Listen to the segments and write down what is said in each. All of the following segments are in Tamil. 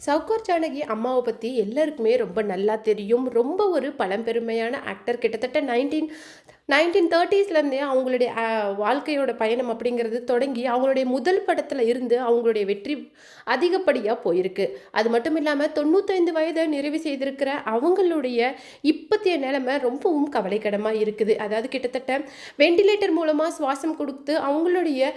சவுகார் ஜானகி அம்மாவை பற்றி எல்லாருக்குமே ரொம்ப நல்லா தெரியும். ரொம்ப ஒரு பழம்பெருமையான ஆக்டர். கிட்டத்தட்ட 1930ஸ்லேருந்தே அவங்களுடைய வாழ்க்கையோட பயணம் அப்படிங்கிறது தொடங்கி அவங்களுடைய முதல் படத்தில் இருந்து அவங்களுடைய வெற்றி அதிகப்படியாக போயிருக்கு. அது மட்டும் இல்லாமல் 95 வயதை நிறைவு செய்திருக்கிற அவங்களுடைய இப்பத்திய நிலைமை ரொம்பவும் கவலைக்கிடமாக இருக்குது. அதாவது கிட்டத்தட்ட வெண்டிலேட்டர் மூலமாக சுவாசம் கொடுத்து அவங்களுடைய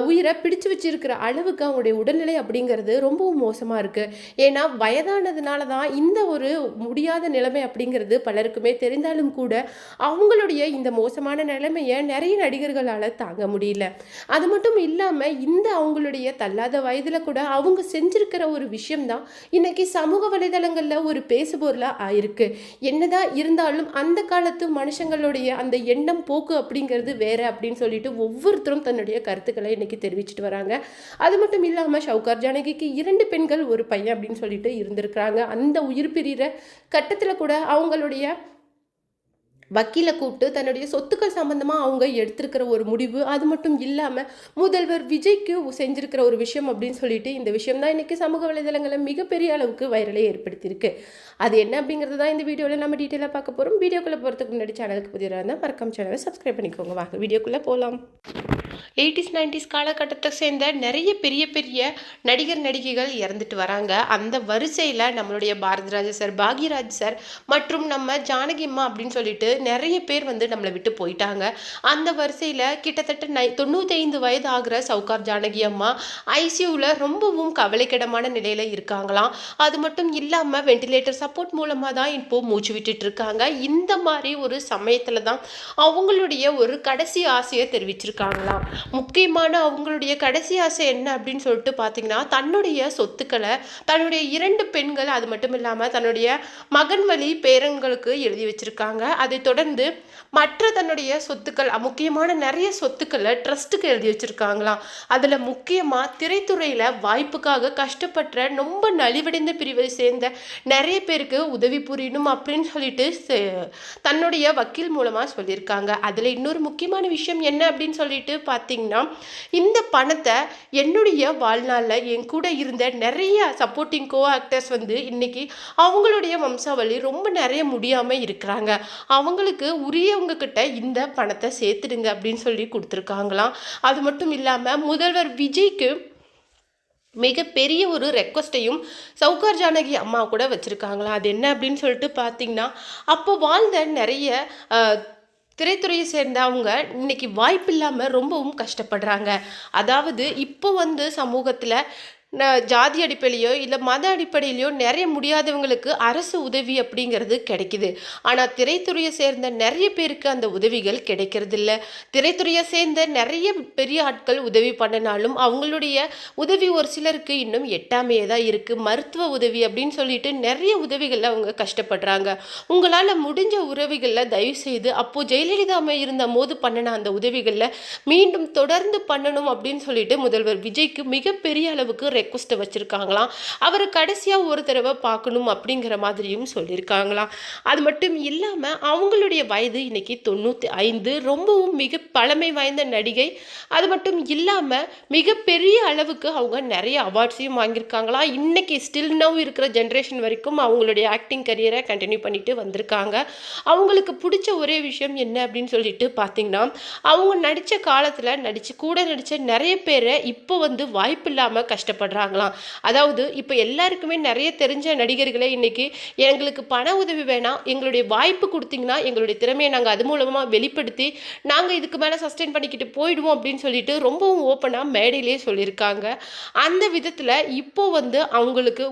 உயிரை பிடிச்சு வச்சிருக்கிற அளவுக்கு அவங்களுடைய உடல்நிலை அப்படிங்கிறது ரொம்பவும் மோசமாக இருக்குது. ஏன்னா வயதானதுனால தான் இந்த ஒரு முடியாத நிலைமை அப்படிங்கிறது பலருக்குமே தெரிந்தாலும் கூட அவங்களுடைய இந்த மோசமான நிலைமையை நிறைய நடிகர்களால் தாங்க முடியல. அது மட்டும் இல்லாமல் இந்த அவங்களுடைய தள்ளாத வயதில் கூட அவங்க செஞ்சிருக்கிற ஒரு விஷயம்தான் இன்னைக்கு சமூக வலைதளங்களில் ஒரு பேசுபொருளாக ஆயிருக்கு. என்னதான் இருந்தாலும் அந்த காலத்து மனுஷங்களுடைய அந்த எண்ணம் போக்கு அப்படிங்கிறது வேற அப்படின்னு சொல்லிட்டு ஒவ்வொருத்தரும் தன்னுடைய கருத்துக்களை இன்னைக்கு தெரிவிச்சுட்டு வராங்க. அது மட்டும் இல்லாமல் சவுகார் ஜானகிக்கு 2 பெண்கள் ஒரு பையன் அப்படின்னு சொல்லிட்டு இருந்திருக்கிறாங்க. அந்த உயிர் பிரிகிற கட்டத்தில் கூட அவங்களுடைய வக்கீலை கூப்பிட்டு தன்னுடைய சொத்துக்கள் சம்பந்தமாக அவங்க எடுத்திருக்கிற ஒரு முடிவு, அது மட்டும் இல்லாமல் முதல்வர் விஜய்க்கு செஞ்சிருக்கிற ஒரு விஷயம் அப்படின்னு சொல்லிட்டு இந்த விஷயம் தான் இன்றைக்கி சமூக வலைதளங்களில் மிகப்பெரிய அளவுக்கு வைரலை ஏற்படுத்தியிருக்கு. அது என்ன அப்படிங்கிறது தான் இந்த வீடியோவில் நம்ம டீட்டெயிலாக பார்க்க போகிறோம். வீடியோக்குள்ளே போகிறதுக்கு முன்னாடி சேனலுக்கு புதியதாக இருந்தால் மறக்காம சேனலை சப்ஸ்கிரைப் பண்ணிக்கோங்க. வாங்க வீடியோக்குள்ளே போகலாம். 80s 90s காலகட்டத்தை சேர்ந்த நிறைய பெரிய பெரிய நடிகர் நடிகைகள் இறந்துட்டு வராங்க. அந்த வரிசையில் நம்மளுடைய பாரதிராஜா சார், பாக்யராஜ் சார் மற்றும் நம்ம ஜானகி அம்மா அப்படின்னு சொல்லிட்டு நிறைய பேர் நம்மளை விட்டு போயிட்டாங்க. அந்த வரிசையில் கிட்டத்தட்ட 95 வயது ஆகிற சவுகார் ஜானகி அம்மா ஐசியூவில் ரொம்பவும் கவலைக்கிடமான நிலையில் இருக்காங்களாம். அது மட்டும் இல்லாமல் வெண்டிலேட்டர் சப்போர்ட் மூலமாக தான் இப்போது மூச்சு விட்டுட்டு இருக்காங்க. இந்த மாதிரி ஒரு சமயத்தில் தான் அவங்களுடைய ஒரு கடைசி ஆசையை தெரிவிச்சிருக்காங்களாம். முக்கியமான அவங்களுடைய கடைசி ஆசை என்ன அப்படின்னு சொல்லிட்டு பார்த்தீங்கன்னா, தன்னுடைய சொத்துக்களை தன்னுடைய 2 பெண்கள், அது மட்டும் இல்லாமல் தன்னுடைய மகன் வழி பேரன்களுக்கு எழுதி வச்சிருக்காங்க. அதை தொடர்ந்து மற்ற தன்னுடைய சொத்துக்கள், முக்கியமான நிறைய சொத்துக்களை ட்ரஸ்ட்டுக்கு எழுதி வச்சிருக்காங்களாம். அதில் முக்கியமாக திரைத்துறையில் வாய்ப்புக்காக கஷ்டப்படுற ரொம்ப நலிவடைந்த பிரிவை சேர்ந்த நிறைய பேருக்கு உதவி புரியணும் அப்படின்னு சொல்லிட்டு தன்னுடைய வக்கீல் மூலமாக சொல்லியிருக்காங்க. அதில் இன்னொரு முக்கியமான விஷயம் என்ன அப்படின்னு சொல்லிட்டு பார்த்தீங்கன்னா, இந்த பணத்தை என்னுடைய வாழ்நாளில் என் கூட இருந்த நிறைய சப்போர்ட்டிங் கோ ஆக்டர்ஸ் இன்னைக்கு அவங்களுடைய வம்சாவளி ரொம்ப நிறைய முடியாமல் இருக்கிறாங்க, அவங்களுக்கு உரியவங்க கிட்ட இந்த பணத்தை சேர்த்துடுங்க அப்படின்னு சொல்லி கொடுத்துருக்காங்களாம். அது மட்டும் இல்லாமல் முதல்வர் விஜய்க்கு மிகப்பெரிய ஒரு ரெக்வஸ்ட்டையும் சவுகார் ஜானகி அம்மா கூட வச்சுருக்காங்களாம். அது என்ன அப்படின்னு சொல்லிட்டு பார்த்தீங்கன்னா, அப்போ வாழ்ந்த நிறைய திரைத்துறையை சேர்ந்தவங்க இன்னைக்கு வாய்ப்பு இல்லாமல் ரொம்பவும் கஷ்டப்படுறாங்க. அதாவது இப்போ சமூகத்தில் ஜாதி அடிப்படையிலையோ இல்லை மத அடிப்படையிலையோ நிறைய முடியாதவங்களுக்கு அரசு உதவி அப்படிங்கிறது கிடைக்குது. ஆனால் திரைத்துறையை சேர்ந்த நிறைய பேருக்கு அந்த உதவிகள் கிடைக்கிறது இல்லை. திரைத்துறையை சேர்ந்த நிறைய பெரிய ஆட்கள் உதவி பண்ணினாலும் அவங்களுடைய உதவி ஒரு சிலருக்கு இன்னும் எட்டாமையே தான் இருக்குது. மருத்துவ உதவி அப்படின்னு சொல்லிட்டு நிறைய உதவிகளில் அவங்க கஷ்டப்படுறாங்க. உங்களால் முடிஞ்ச உதவிகளில் தயவு செய்து அப்போது ஜெயலலிதா இருந்த போது பண்ணின அந்த உதவிகளில் மீண்டும் தொடர்ந்து பண்ணணும் அப்படின்னு சொல்லிட்டு முதல்வர் விஜய்க்கு மிகப்பெரிய அளவுக்கு ரெக்வஸ்ட்டை வச்சுருக்காங்களாம். அவரை கடைசியாக ஒரு தடவை பார்க்கணும் அப்படிங்கிற மாதிரியும் சொல்லியிருக்காங்களாம். அது மட்டும் இல்லாமல் அவங்களுடைய வயது இன்னைக்கு 95, ரொம்பவும் மிக பழமை வாய்ந்த நடிகை. அது மட்டும் இல்லாமல் மிகப்பெரிய அளவுக்கு அவங்க நிறைய அவார்ட்ஸையும் வாங்கியிருக்காங்களாம். இன்னைக்கு ஸ்டில் நவ் இருக்கிற ஜென்ரேஷன் வரைக்கும் அவங்களுடைய ஆக்டிங் கரியரை கண்டினியூ பண்ணிட்டு வந்திருக்காங்க. அவங்களுக்கு பிடிச்ச ஒரே விஷயம் என்ன அப்படின்னு சொல்லிட்டு பார்த்தீங்கன்னா, அவங்க நடித்த காலத்தில் கூட நடித்த நிறைய பேரை இப்போ வாய்ப்பு இல்லாமல் கஷ்டப்படுறாங்களாம். அதாவது இப்போ எல்லாருக்குமே நிறைய தெரிஞ்ச நடிகர்களே இன்னைக்கு எங்களுக்கு பண உதவி வேணாம், எங்களுடைய வாய்ப்பு கொடுத்தீங்கன்னா எங்களுடைய திறமையை நாங்கள் அது மூலமாக வெளிப்படுத்தி நாங்கள் இதுக்கு மேலே சஸ்டெயின் பண்ணிக்கிட்டு போயிடுவோம் அப்படின்னு சொல்லிட்டு ரொம்பவும் ஓப்பனாக மேடையிலே சொல்லியிருக்காங்க. அந்த விதத்தில் இப்போ அவங்களுக்கு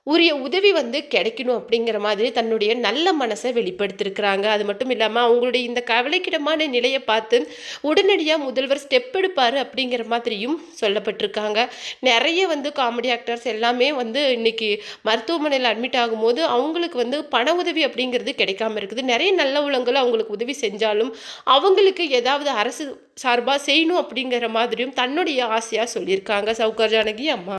உரிய உதவி கிடைக்கணும் அப்படிங்கிற மாதிரி தன்னுடைய நல்ல மனசை வெளிப்படுத்திருக்கிறாங்க. அது மட்டும் இல்லாமல் அவங்களுடைய இந்த கவலைக்கிடமான நிலையை பார்த்து உடனடியாக முதல்வர் ஸ்டெப் எடுப்பார் அப்படிங்கிற மாதிரியும் சொல்லப்பட்டிருக்காங்க. நிறைய காமெடி ஆக்டர்ஸ் எல்லாமே இன்னைக்கு மருத்துவமனையில் அட்மிட் ஆகும்போது அவங்களுக்கு பண உதவி அப்படிங்கிறது கிடைக்காம இருக்குது. நிறைய நல்ல உள்ளங்கள் அவங்களுக்கு உதவி செஞ்சாலும் அவங்களுக்கு ஏதாவது அரசு சார்பாக செய்யணும் அப்படிங்கிற மாதிரியும் தன்னுடைய ஆசையாக சொல்லியிருக்காங்க சவுகார் ஜானகி அம்மா.